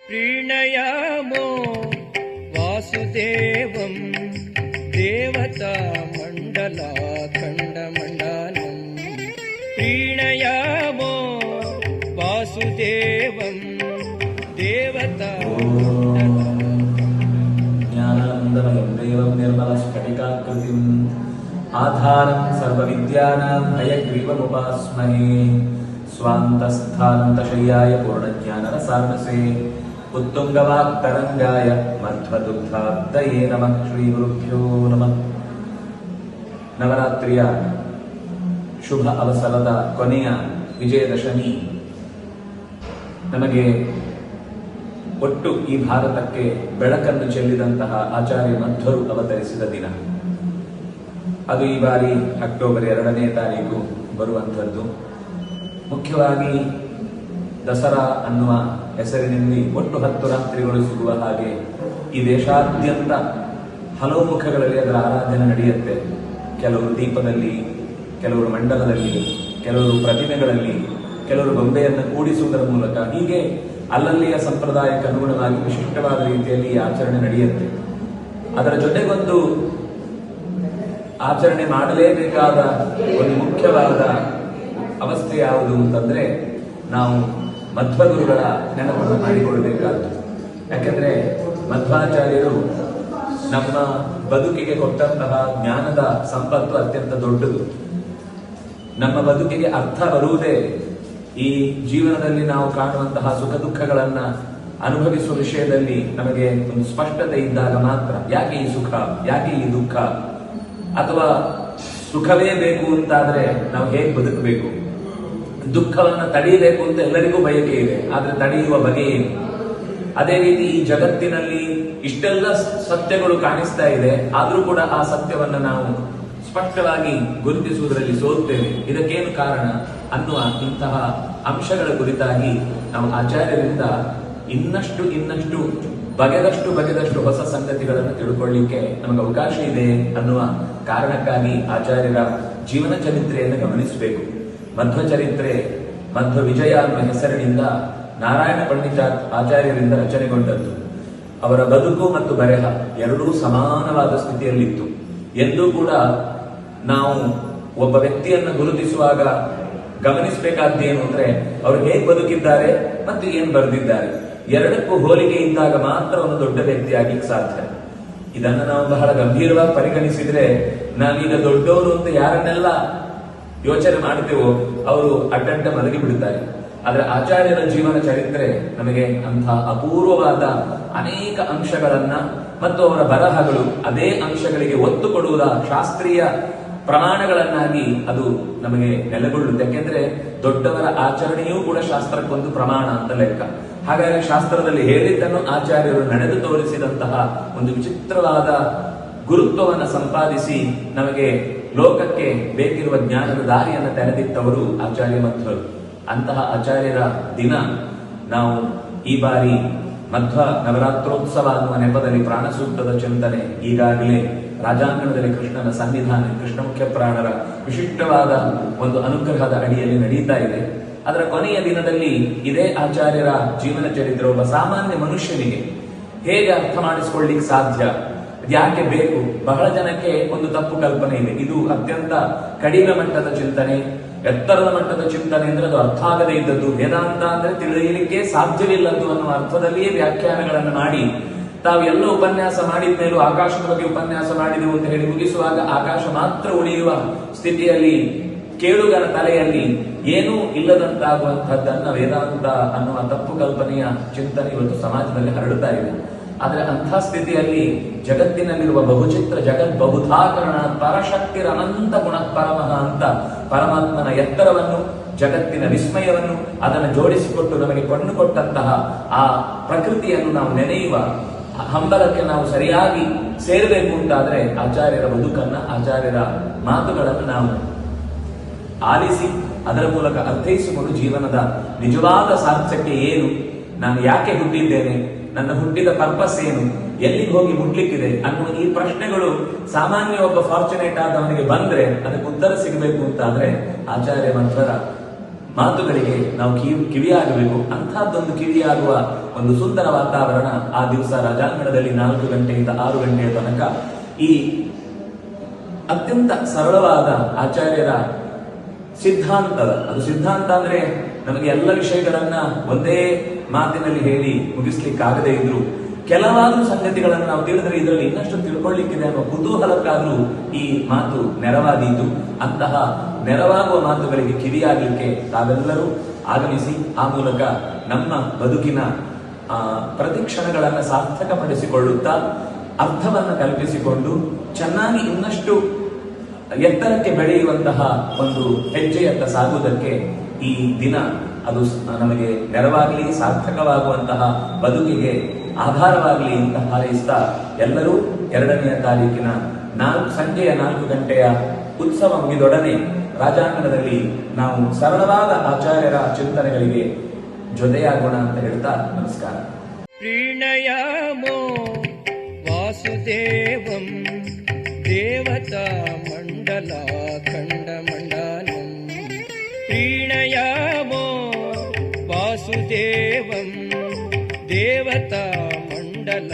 प्रीणयामो वासुदेवं देवतामण्डलाखण्डमण्डलम् प्रीणयामो वासुदेवं ज्ञानानन्दमयं देवं निर्मलस्फटिकाकृतिम् आधारं सर्वविद्यानां हयग्रीवमुपास्महे स्वान्तस्थान्तशय्याय पूर्णज्ञानरसार्णसे उत्तुङ्गवाक्तरङ्गाय मध्वदुग्धाब्दये नमः ಶ್ರೀಗುರುಭ್ಯೋ ನಮಃ. ನವರಾತ್ರಿಯ ಶುಭ ಅವಸರದ ಕೊನೆಯ ವಿಜಯದಶಮಿ ನಮಗೆ ಒಟ್ಟು ಈ ಭಾರತಕ್ಕೆ ಬೆಳಕನ್ನು ಚೆಲ್ಲಿದಂತಹ ಆಚಾರ್ಯ ಮಧ್ವರು ಅವತರಿಸಿದ ದಿನ. ಅದು ಈ ಬಾರಿ ಅಕ್ಟೋಬರ್ 2ನೇ ತಾರೀಕು ಬರುವಂಥದ್ದು. ಮುಖ್ಯವಾಗಿ ದಸರಾ ಅನ್ನುವ ಹೆಸರಿನಲ್ಲಿ ಒಟ್ಟು 10 ರಾತ್ರಿಗಳು ಸಿಗುವ ಹಾಗೆ ಈ ದೇಶಾದ್ಯಂತ ಹಲವು ಮುಖಗಳಲ್ಲಿ ಅದರ ಆರಾಧನೆ ನಡೆಯುತ್ತೆ. ಕೆಲವರು ದೀಪದಲ್ಲಿ, ಕೆಲವರು ಮಂಡಲದಲ್ಲಿ, ಕೆಲವರು ಪ್ರತಿಮೆಗಳಲ್ಲಿ, ಕೆಲವರು ಗೊಂಬೆಯನ್ನು ಕೂಡಿಸುವುದರ ಮೂಲಕ, ಹೀಗೆ ಅಲ್ಲಲ್ಲಿಯ ಸಂಪ್ರದಾಯಕ್ಕೆ ಅನುಗುಣವಾಗಿ ವಿಶಿಷ್ಟವಾದ ರೀತಿಯಲ್ಲಿ ಈ ಆಚರಣೆ ನಡೆಯುತ್ತೆ. ಅದರ ಜೊತೆಗೊಂದು ಆಚರಣೆ ಮಾಡಲೇಬೇಕಾದ ಒಂದು ಮುಖ್ಯವಾದ ಅವಸ್ಥೆ ಯಾವುದು ಅಂತಂದ್ರೆ, ನಾವು ಮಧ್ವಗುರುಗಳ ನೆನಪನ್ನು ಮಾಡಿಕೊಳ್ಳಬೇಕಾದ್ದು. ಯಾಕೆಂದ್ರೆ ಮಧ್ವಾಚಾರ್ಯರು ನಮ್ಮ ಬದುಕಿಗೆ ಕೊಟ್ಟಂತಹ ಜ್ಞಾನದ ಸಂಪತ್ತು ಅತ್ಯಂತ ದೊಡ್ಡದು. ನಮ್ಮ ಬದುಕಿಗೆ ಅರ್ಥ ಬರುವುದೇ ಈ ಜೀವನದಲ್ಲಿ ನಾವು ಕಾಣುವಂತಹ ಸುಖ ದುಃಖಗಳನ್ನ ಅನುಭವಿಸುವ ವಿಷಯದಲ್ಲಿ ನಮಗೆ ಒಂದು ಸ್ಪಷ್ಟತೆ ಇದ್ದಾಗ ಮಾತ್ರ. ಯಾಕೆ ಈ ಸುಖ, ಯಾಕೆ ಈ ದುಃಖ, ಅಥವಾ ಸುಖವೇ ಬೇಕು ಅಂತಾದ್ರೆ ನಾವು ಹೇಗೆ ಬದುಕಬೇಕು, ದುಃಖವನ್ನ ತಡೆಯಬೇಕು ಅಂತ ಎಲ್ಲರಿಗೂ ಬಯಕೆ ಇದೆ, ಆದ್ರೆ ತಡೆಯುವ ಬಗೆ ಏನು? ಅದೇ ರೀತಿ ಈ ಜಗತ್ತಿನಲ್ಲಿ ಇಷ್ಟೆಲ್ಲ ಸತ್ಯಗಳು ಕಾಣಿಸ್ತಾ ಇದೆ, ಆದ್ರೂ ಕೂಡ ಆ ಸತ್ಯವನ್ನ ನಾವು ಸ್ಪಷ್ಟವಾಗಿ ಗುರುತಿಸುವುದರಲ್ಲಿ ಸೋಲ್ತೇವೆ. ಇದಕ್ಕೇನು ಕಾರಣ ಅನ್ನುವ ಇಂತಹ ಅಂಶಗಳ ಕುರಿತಾಗಿ ನಾವು ಆಚಾರ್ಯರಿಂದ ಇನ್ನಷ್ಟು ಬಗೆದಷ್ಟು ಹೊಸ ಸಂಗತಿಗಳನ್ನು ತಿಳ್ಕೊಳ್ಳಿಕ್ಕೆ ನಮಗೆ ಅವಕಾಶ ಇದೆ ಅನ್ನುವ ಕಾರಣಕ್ಕಾಗಿ ಆಚಾರ್ಯರ ಜೀವನ ಚರಿತ್ರೆಯನ್ನು ಗಮನಿಸಬೇಕು. ಮಧ್ವ ಚರಿತ್ರೆ, ಮಧ್ವ ವಿಜಯ ಅನ್ನುವ ಹೆಸರಿನಿಂದ ನಾರಾಯಣ ಪಂಡಿತ ಆಚಾರ್ಯರಿಂದ ರಚನೆಗೊಂಡದ್ದು. ಅವರ ಬದುಕು ಮತ್ತು ಬರೆಹ ಎರಡೂ ಸಮಾನವಾದ ಸ್ಥಿತಿಯಲ್ಲಿತ್ತು. ಎಂದೂ ಕೂಡ ನಾವು ಒಬ್ಬ ವ್ಯಕ್ತಿಯನ್ನು ಗುರುತಿಸುವಾಗ ಗಮನಿಸಬೇಕಾದ್ದೇನು ಅಂದ್ರೆ, ಅವರು ಹೇಗೆ ಬದುಕಿದ್ದಾರೆ ಮತ್ತು ಏನು ಬರೆದಿದ್ದಾರೆ, ಎರಡಕ್ಕೂ ಹೋಲಿಕೆ ಇದ್ದಾಗ ಮಾತ್ರ ಒಂದು ದೊಡ್ಡ ವ್ಯಕ್ತಿಯಾಗಿ ಸಾಧ್ಯ. ಇದನ್ನು ನಾವು ಬಹಳ ಗಂಭೀರವಾಗಿ ಪರಿಗಣಿಸಿದ್ರೆ, ನಾವೀಗ ದೊಡ್ಡವರು ಅಂತ ಯಾರನ್ನೆಲ್ಲ ಯೋಚನೆ ಮಾಡ್ತೇವೋ ಅವರು ಅಡ್ಡಡ್ಡ ಮಲಗಿ ಬಿಡುತ್ತಾರೆ. ಆದ್ರೆ ಆಚಾರ್ಯರ ಜೀವನ ಚರಿತ್ರೆ ನಮಗೆ ಅಂಥ ಅಪೂರ್ವವಾದ ಅನೇಕ ಅಂಶಗಳನ್ನ ಮತ್ತು ಅವರ ಬರಹಗಳು ಅದೇ ಅಂಶಗಳಿಗೆ ಒತ್ತು ಕೊಡುವುದ ಶಾಸ್ತ್ರೀಯ ಪ್ರಮಾಣಗಳನ್ನಾಗಿ ಅದು ನಮಗೆ ನೆಲೆಗೊಳ್ಳುತ್ತೆ. ಯಾಕೆಂದ್ರೆ ದೊಡ್ಡವರ ಆಚರಣೆಯೂ ಕೂಡ ಶಾಸ್ತ್ರಕ್ಕೊಂದು ಪ್ರಮಾಣ ಅಂತ ಲೆಕ್ಕ. ಹಾಗಾಗಿ ಶಾಸ್ತ್ರದಲ್ಲಿ ಹೇಳಿದ್ದನ್ನು ಆಚಾರ್ಯರು ನಡೆದು ತೋರಿಸಿದಂತಹ ಒಂದು ವಿಚಿತ್ರವಾದ ಗುರುತ್ವವನ್ನು ಸಂಪಾದಿಸಿ ನಮಗೆ ಲೋಕಕ್ಕೆ ಬೇಕಿರುವ ಜ್ಞಾನದ ದಾರಿಯನ್ನು ತೆರೆದಿಟ್ಟವರು ಆಚಾರ್ಯ ಮಧ್ವರು. ಅಂತಹ ಆಚಾರ್ಯರ ದಿನ ನಾವು ಈ ಬಾರಿ ಮಧ್ವ ನವರಾತ್ರೋತ್ಸವ ಅನ್ನುವ ನೆಪದಲ್ಲಿ ಪ್ರಾಣಸೂಕ್ತದ ಚಿಂತನೆ ಈಗಾಗಲೇ ರಾಜಾಂಗಣದಲ್ಲಿ ಕೃಷ್ಣನ ಸನ್ನಿಧಾನ, ಕೃಷ್ಣ ಮುಖ್ಯ ಪ್ರಾಣರ ವಿಶಿಷ್ಟವಾದ ಒಂದು ಅನುಗ್ರಹದ ಅಡಿಯಲ್ಲಿ ನಡೀತಾ ಇದೆ. ಅದರ ಕೊನೆಯ ದಿನದಲ್ಲಿ ಇದೇ ಆಚಾರ್ಯರ ಜೀವನ ಚರಿತ್ರೆ ಒಬ್ಬ ಸಾಮಾನ್ಯ ಮನುಷ್ಯನಿಗೆ ಹೇಗೆ ಅರ್ಥ ಮಾಡಿಸಿಕೊಳ್ಳಿಕ್ಕೆ ಸಾಧ್ಯ, ಯಾಕೆ ಬೇಕು? ಬಹಳ ಜನಕ್ಕೆ ಒಂದು ತಪ್ಪು ಕಲ್ಪನೆ ಇದೆ. ಇದು ಅತ್ಯಂತ ಕಡಿಮೆ ಮಟ್ಟದ ಚಿಂತನೆ, ಎತ್ತರದ ಮಟ್ಟದ ಚಿಂತನೆ ಅಂದ್ರೆ ಅದು ಅರ್ಥ ಆಗದೇ ಇದ್ದದ್ದು. ವೇದಾಂತ ಅಂದ್ರೆ ತಿಳಿಯಲಿಕ್ಕೆ ಸಾಧ್ಯವಿಲ್ಲದ್ದು ಅನ್ನುವ ಅರ್ಥದಲ್ಲಿಯೇ ವ್ಯಾಖ್ಯಾನಗಳನ್ನು ಮಾಡಿ ತಾವು ಎಲ್ಲ ಉಪನ್ಯಾಸ ಮಾಡಿದ ಮೇಲೂ ಆಕಾಶದ ಬಗ್ಗೆ ಉಪನ್ಯಾಸ ಮಾಡಿದೆವು ಅಂತ ಹೇಳಿ ಮುಗಿಸುವಾಗ ಆಕಾಶ ಮಾತ್ರ ಉಳಿಯುವ ಸ್ಥಿತಿಯಲ್ಲಿ ಕೇಳುಗರ ತಲೆಯಲ್ಲಿ ಏನೂ ಇಲ್ಲದಂತಾಗುವಂತಹದ್ದನ್ನ ವೇದಾಂತ ಅನ್ನುವ ತಪ್ಪು ಕಲ್ಪನೆಯ ಚಿಂತನೆ ಇವತ್ತು ಸಮಾಜದಲ್ಲಿ ಹರಡುತ್ತಾ ಇದೆ. ಆದ್ರೆ ಅಂಥ ಸ್ಥಿತಿಯಲ್ಲಿ ಜಗತ್ತಿನಲ್ಲಿರುವ ಬಹುಚಿತ್ರ ಜಗತ್ ಬಹುಧಾಕರಣ ಪರಶಕ್ತಿರ ಅನಂತ ಗುಣ ಪರಮಃ ಅಂತ ಪರಮಾತ್ಮನ ಎತ್ತರವನ್ನು, ಜಗತ್ತಿನ ವಿಸ್ಮಯವನ್ನು ಅದನ್ನು ಜೋಡಿಸಿಕೊಟ್ಟು ನಮಗೆ ಕೊಂಡುಕೊಟ್ಟಂತಹ ಆ ಪ್ರಕೃತಿಯನ್ನು ನಾವು ನೆನೆಯುವ ಹಂಬಲಕ್ಕೆ ನಾವು ಸರಿಯಾಗಿ ಸೇರಬೇಕು ಅಂತಾದ್ರೆ ಆಚಾರ್ಯರ ಬದುಕನ್ನ, ಆಚಾರ್ಯರ ಮಾತುಗಳನ್ನು ನಾವು ಆಲಿಸಿ ಅದರ ಮೂಲಕ ಅರ್ಥೈಸಿಕೊಂಡು ಜೀವನದ ನಿಜವಾದ ಸಾರ್ಥಕ್ಯ ಏನು, ನಾನು ಯಾಕೆ ಹುಟ್ಟಿದ್ದೇನೆ, ನನ್ನ ಹುಟ್ಟಿದ ಪರ್ಪಸ್ ಏನು, ಎಲ್ಲಿಗೆ ಹೋಗಿ ಮುಟ್ಲಿಕ್ಕಿದೆ ಅನ್ನುವ ಈ ಪ್ರಶ್ನೆಗಳು ಸಾಮಾನ್ಯ ಒಬ್ಬ ಫಾರ್ಚುನೇಟ್ ಆದವನಿಗೆ ಬಂದ್ರೆ ಅದಕ್ಕೆ ಉತ್ತರ ಸಿಗಬೇಕು ಅಂತಾದ್ರೆ ಆಚಾರ್ಯ ಮಧ್ವರ ಮಾತುಗಳಿಗೆ ನಾವು ಕಿವಿಯಾಗಬೇಕು. ಅಂಥದ್ದೊಂದು ಕಿವಿಯಾಗುವ ಒಂದು ಸುಂದರ ವಾತಾವರಣ ಆ ದಿವಸ ರಾಜಾಂಗಣದಲ್ಲಿ 4 ಗಂಟೆಯಿಂದ 6 ಗಂಟೆಯ ತನಕ ಈ ಅತ್ಯಂತ ಸರಳವಾದ ಆಚಾರ್ಯರ ಸಿದ್ಧಾಂತದ, ಅದು ಸಿದ್ಧಾಂತ ಅಂದ್ರೆ ನಮಗೆ ಎಲ್ಲ ವಿಷಯಗಳನ್ನ ಒಂದೇ ಮಾತಿನಲ್ಲಿ ಹೇಳಿ ಮುಗಿಸ್ಲಿಕ್ಕಾಗದೇ ಇದ್ರು ಕೆಲವಾರು ಸಂಗತಿಗಳನ್ನು ನಾವು ತಿಳಿದ್ರೆ ಇದರಲ್ಲಿ ಇನ್ನಷ್ಟು ತಿಳ್ಕೊಳ್ಳಿಕ್ಕಿದೆ ಅನ್ನೋ ಕುತೂಹಲಕ್ಕಾದ್ರೂ ಈ ಮಾತು ನೆರವಾದೀತು. ಅಂತಹ ನೆರವಾಗುವ ಮಾತುಗಳಿಗೆ ಕಿವಿಯಾಗಲಿಕ್ಕೆ ತಾವೆಲ್ಲರೂ ಆಗಮಿಸಿ ಆ ಮೂಲಕ ನಮ್ಮ ಬದುಕಿನ ಪ್ರತಿ ಕ್ಷಣಗಳನ್ನು ಸಾರ್ಥಕಪಡಿಸಿಕೊಳ್ಳುತ್ತಾ ಅರ್ಥವನ್ನು ಕಲ್ಪಿಸಿಕೊಂಡು ಚೆನ್ನಾಗಿ ಇನ್ನಷ್ಟು ಎತ್ತರಕ್ಕೆ ಬೆಳೆಯುವಂತಹ ಒಂದು ಹೆಜ್ಜೆಯತ್ತ ಸಾಗುವುದಕ್ಕೆ ಈ ದಿನ ಅದು ನಮಗೆ ನೆರವಾಗಲಿ, ಸಾರ್ಥಕವಾಗುವಂತಹ ಬದುಕಿಗೆ ಆಧಾರವಾಗಲಿ ಅಂತ ಹಾರೈಸ್ತಾ ಎಲ್ಲರೂ 2ನೇ ತಾರೀಕಿನ ಸಂಜೆಯ 4 ಗಂಟೆಯ ಉತ್ಸವ ಮುಗಿದೊಡನೆ ರಾಜಾಂಗಣದಲ್ಲಿ ನಾವು ಸರಳವಾದ ಆಚಾರ್ಯರ ಚಿಂತನೆಗಳಿಗೆ ಜೊತೆಯಾಗೋಣ ಅಂತ ಹೇಳ್ತಾ ನಮಸ್ಕಾರ. ಪ್ರೀಣಯಾಮೋ ವಾಸುದೇವಂ ದೇವತಾ ಮಂಡಲಾಖಂಡಮಂಡಲಂ ಪ್ರೀಣಯಾಮೋ ವಾಸುದೇವಂ ದೇವತಾ ಮಂಡಲ